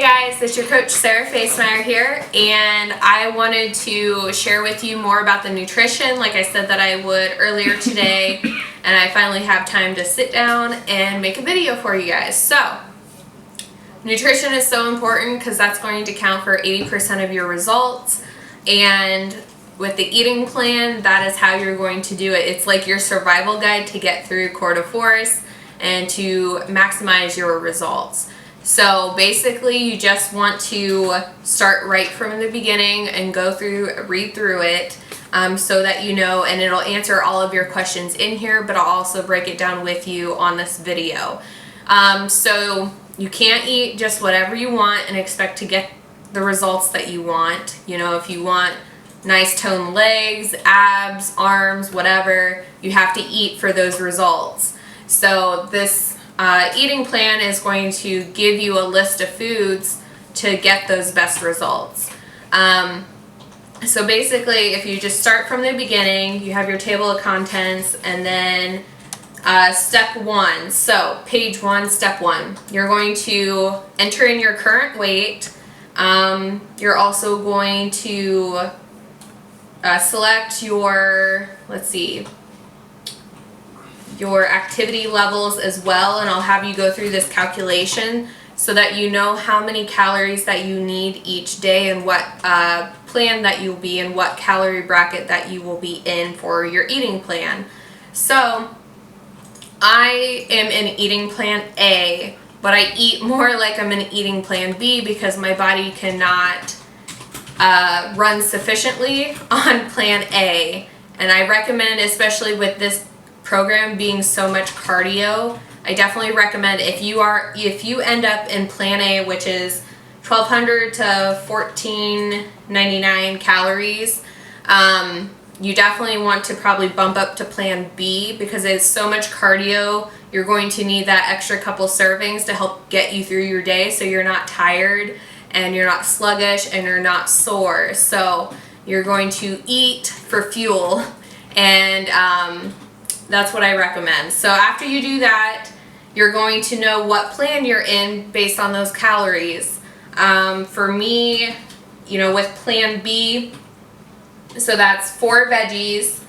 guys, it's your coach Sarah Facemeyer here, and I wanted to share with you more about the nutrition like I said that I would earlier today, and I finally have time to sit down and make a video for you guys. So, nutrition is so important because that's going to count for 80% of your results, and with the eating plan, that is how you're going to do it. It's like your survival guide to get through Coeur d'Force and to maximize your results. So basically you just want to start right from the beginning and read through it so that you know, and it'll answer all of your questions in here, but I'll also break it down with you on this video. So you can't eat just whatever you want and expect to get the results that you want. You know, if you want nice toned legs, abs, arms, whatever, you have to eat for those results. So this eating plan is going to give you a list of foods to get those best results. So basically, if you just start from the beginning, you have your table of contents, and then step one. So page one, step one. You're going to enter in your current weight. You're also going to select your, your activity levels as well, and I'll have you go through this calculation so that you know how many calories that you need each day and what plan that you'll be in, what calorie bracket that you will be in for your eating plan. So I am in eating plan A, but I eat more like I'm in eating plan B because my body cannot run sufficiently on plan A, and I recommend, especially with this program being so much cardio, I definitely recommend if you end up in plan A, which is 1200 to 1499 calories, you definitely want to probably bump up to plan B because it's so much cardio. You're going to need that extra couple servings to help get you through your day so you're not tired and you're not sluggish and you're not sore. So you're going to eat for fuel, and that's what I recommend. So after you do that, you're going to know what plan you're in based on those calories. For me, you know, with plan B, so that's 4 veggies,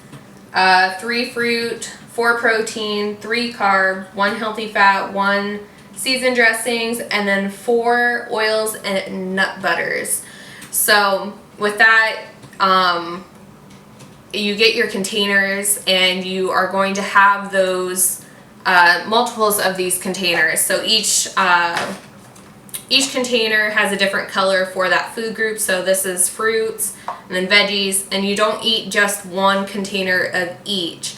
3 fruit, 4 protein, 3 carb, 1 healthy fat, 1 seasoned dressings, and then 4 oils and nut butters. So with that, you get your containers, and you are going to have those multiples of these containers. So each container has a different color for that food group. So this is fruits and then veggies, and you don't eat just one container of each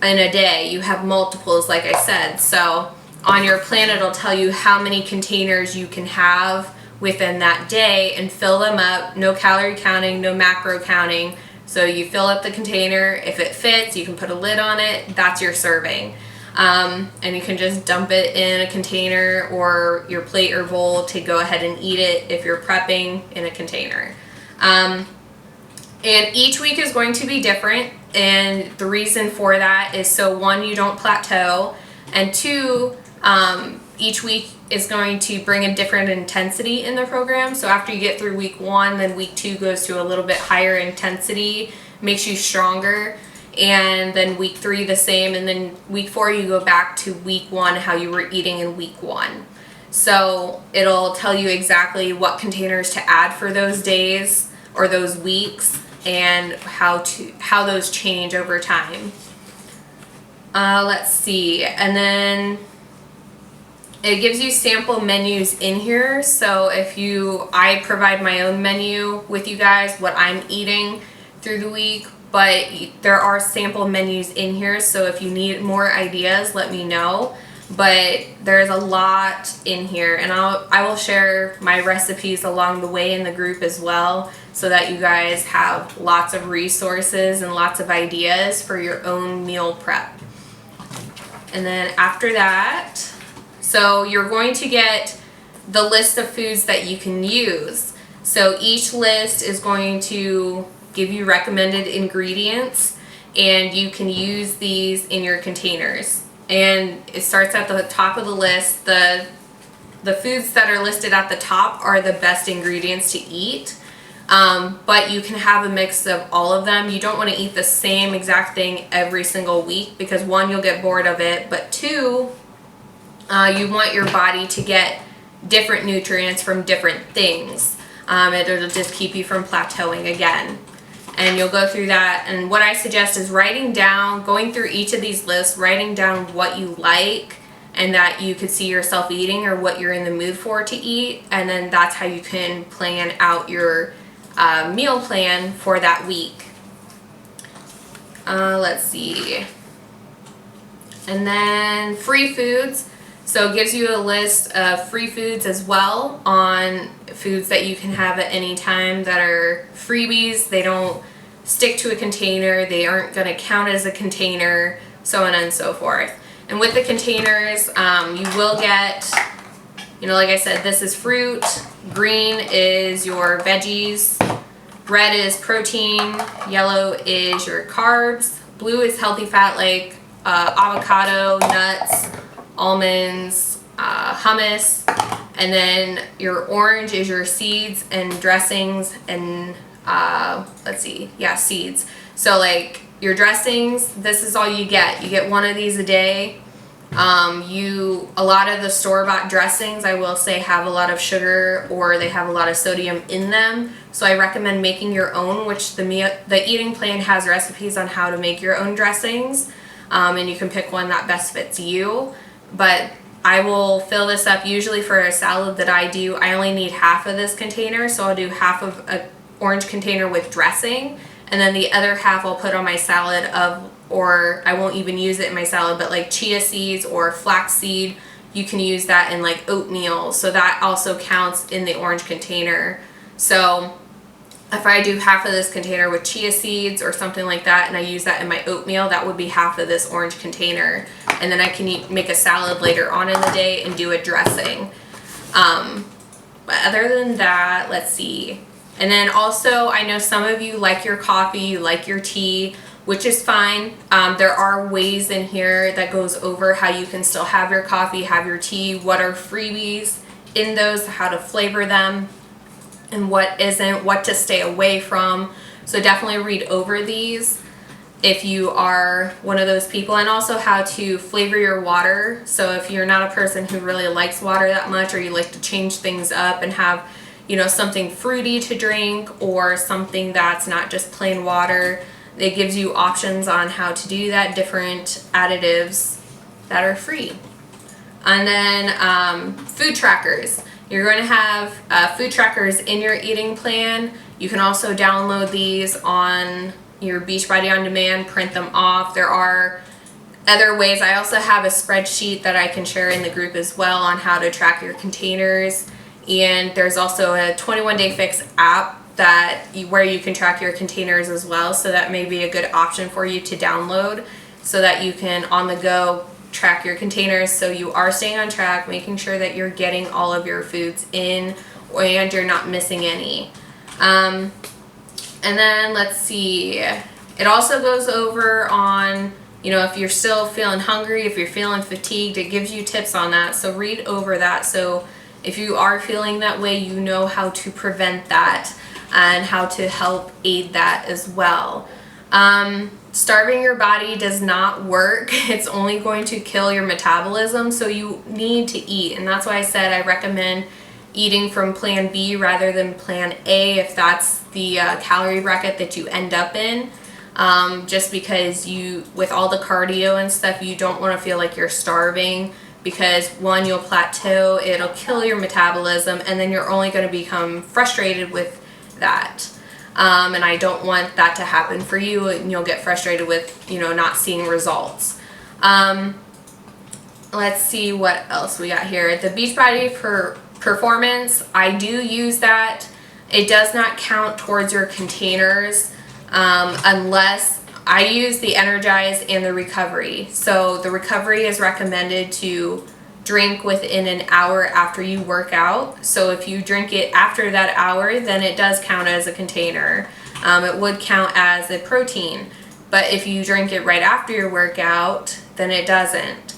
in a day. You have multiples, like I said. So on your plan, it'll tell you how many containers you can have within that day and fill them up. No calorie counting, no macro counting. So you fill up the container. If it fits, you can put a lid on it. That's your serving. And you can just dump it in a container or your plate or bowl to go ahead and eat it if you're prepping in a container. And each week is going to be different. And the reason for that is so 1, you don't plateau, and 2, each week is going to bring a different intensity in the program. So after you get through week 1, then week 2 goes to a little bit higher intensity, makes you stronger, and then week 3 the same, and then week 4 you go back to week 1, how you were eating in week 1. So it'll tell you exactly what containers to add for those days or those weeks, and how those change over time. Let's see, and then it gives you sample menus in here. So I provide my own menu with you guys, what I'm eating through the week, but there are sample menus in here. So if you need more ideas, let me know. But there's a lot in here, and I will share my recipes along the way in the group as well, so that you guys have lots of resources and lots of ideas for your own meal prep. And then after that, so you're going to get the list of foods that you can use. So each list is going to give you recommended ingredients, and you can use these in your containers. And it starts at the top of the list. The the foods that are listed at the top are the best ingredients to eat. But you can have a mix of all of them. You don't want to eat the same exact thing every single week because one, you'll get bored of it, but two, you want your body to get different nutrients from different things. It'll just keep you from plateauing again. And you'll go through that. And what I suggest is going through each of these lists, writing down what you like and that you could see yourself eating or what you're in the mood for to eat. And then that's how you can plan out your meal plan for that week. Let's see. And then free foods. So it gives you a list of free foods as well on foods that you can have at any time that are freebies. They don't stick to a container. They aren't going to count as a container, so on and so forth. And with the containers, you will get, like I said, this is fruit. Green is your veggies. Red is protein. Yellow is your carbs. Blue is healthy fat like avocado, nuts, almonds, hummus. And then your orange is your seeds and dressings and seeds. So like your dressings, this is all you get. You get one of these a day. A lot of the store-bought dressings, I will say, have a lot of sugar or they have a lot of sodium in them. So I recommend making your own, which the eating plan has recipes on how to make your own dressings. And you can pick one that best fits you. But I will fill this up usually for a salad that I do. I only need half of this container, so I'll do half of an orange container with dressing. And then the other half I'll put on my salad or I won't even use it in my salad, but like chia seeds or flaxseed, you can use that in like oatmeal. So that also counts in the orange container. So if I do half of this container with chia seeds or something like that and I use that in my oatmeal, that would be half of this orange container. And then I can make a salad later on in the day and do a dressing. But other than that, let's see. And then also, I know some of you like your coffee, you like your tea, which is fine. There are ways in here that goes over how you can still have your coffee, have your tea, what are freebies in those, how to flavor them, and what isn't, what to stay away from. So definitely read over these if you are one of those people, and also how to flavor your water. So if you're not a person who really likes water that much, or you like to change things up and have something fruity to drink or something that's not just plain water, it gives you options on how to do that, different additives that are free. And then food trackers. You're going to have food trackers in your eating plan. You can also download these on your Beachbody On Demand, print them off. There are other ways. I also have a spreadsheet that I can share in the group as well on how to track your containers. And there's also a 21-day fix app where you can track your containers as well. So that may be a good option for you to download so that you can on the go track your containers, so you are staying on track, making sure that you're getting all of your foods in and you're not missing any. And then let's see, it also goes over on, if you're still feeling hungry, if you're feeling fatigued, it gives you tips on that. So read over that. So if you are feeling that way, you know how to prevent that and how to help aid that as well. Starving your body does not work. It's only going to kill your metabolism, so you need to eat. And that's why I said I recommend eating from plan B rather than plan A if that's the calorie bracket that you end up in. Just because with all the cardio and stuff, you don't want to feel like you're starving, because one, you'll plateau, it'll kill your metabolism, and then you're only going to become frustrated with that. And I don't want that to happen for you, and you'll get frustrated with, not seeing results. Let's see what else we got here. The Beachbody Performance, I do use that. It does not count towards your containers unless I use the Energize and the Recovery. So the Recovery is recommended to drink within an hour after you work out. So if you drink it after that hour, then it does count as a container. It would count as a protein. But if you drink it right after your workout, then it doesn't.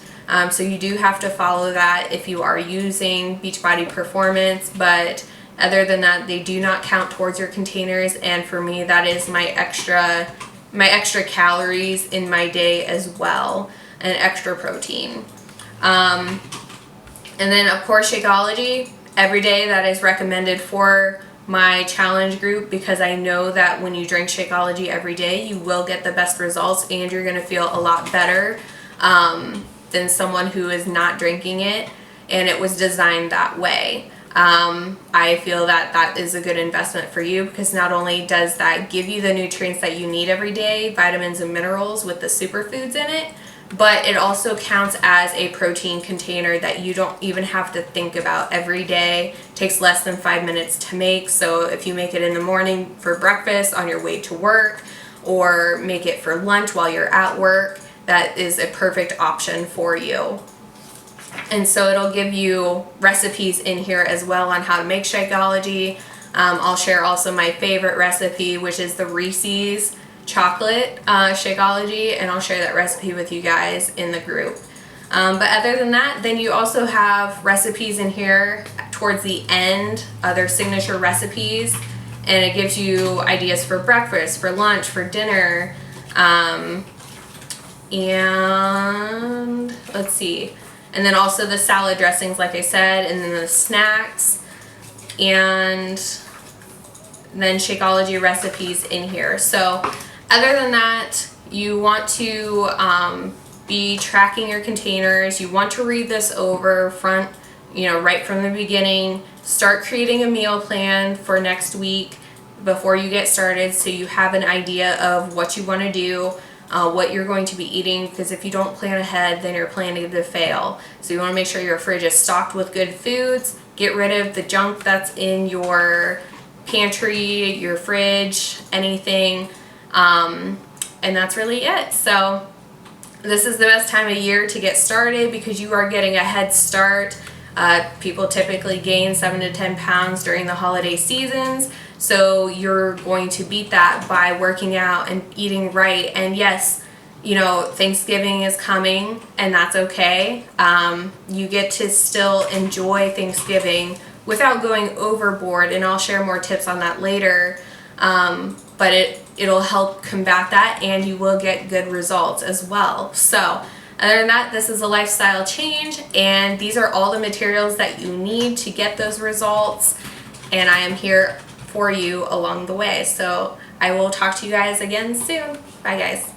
So you do have to follow that if you are using Beachbody Performance, but other than that, they do not count towards your containers, and for me, that is my extra calories in my day as well, and extra protein. And then of course Shakeology, every day that is recommended for my challenge group, because I know that when you drink Shakeology every day, you will get the best results and you're going to feel a lot better than someone who is not drinking it, and it was designed that way. I feel that that is a good investment for you, because not only does that give you the nutrients that you need every day, vitamins and minerals with the superfoods in it, but it also counts as a protein container that you don't even have to think about every day. It takes less than 5 minutes to make, so if you make it in the morning for breakfast on your way to work, or make it for lunch while you're at work, that is a perfect option for you. And so it'll give you recipes in here as well on how to make Shakeology. I'll share also my favorite recipe, which is the Reese's chocolate Shakeology, and I'll share that recipe with you guys in the group. But other than that, then you also have recipes in here towards the end, other signature recipes, and it gives you ideas for breakfast, for lunch, for dinner, and let's see. And then also the salad dressings, like I said, and then the snacks, and then Shakeology recipes in here. So other than that, you want to be tracking your containers. You want to read this over right from the beginning. Start creating a meal plan for next week before you get started, so you have an idea of what you want to do. What you're going to be eating, because if you don't plan ahead, then you're planning to fail. So you want to make sure your fridge is stocked with good foods. Get rid of the junk that's in your pantry, your fridge, anything, and that's really it. So this is the best time of year to get started, because you are getting a head start. People typically gain 7 to 10 pounds during the holiday seasons. So you're going to beat that by working out and eating right. And yes, Thanksgiving is coming, and that's okay. You get to still enjoy Thanksgiving without going overboard, and I'll share more tips on that later. But it'll help combat that, and you will get good results as well. So other than that, this is a lifestyle change, and these are all the materials that you need to get those results, and I am here for you along the way. So I will talk to you guys again soon. Bye guys.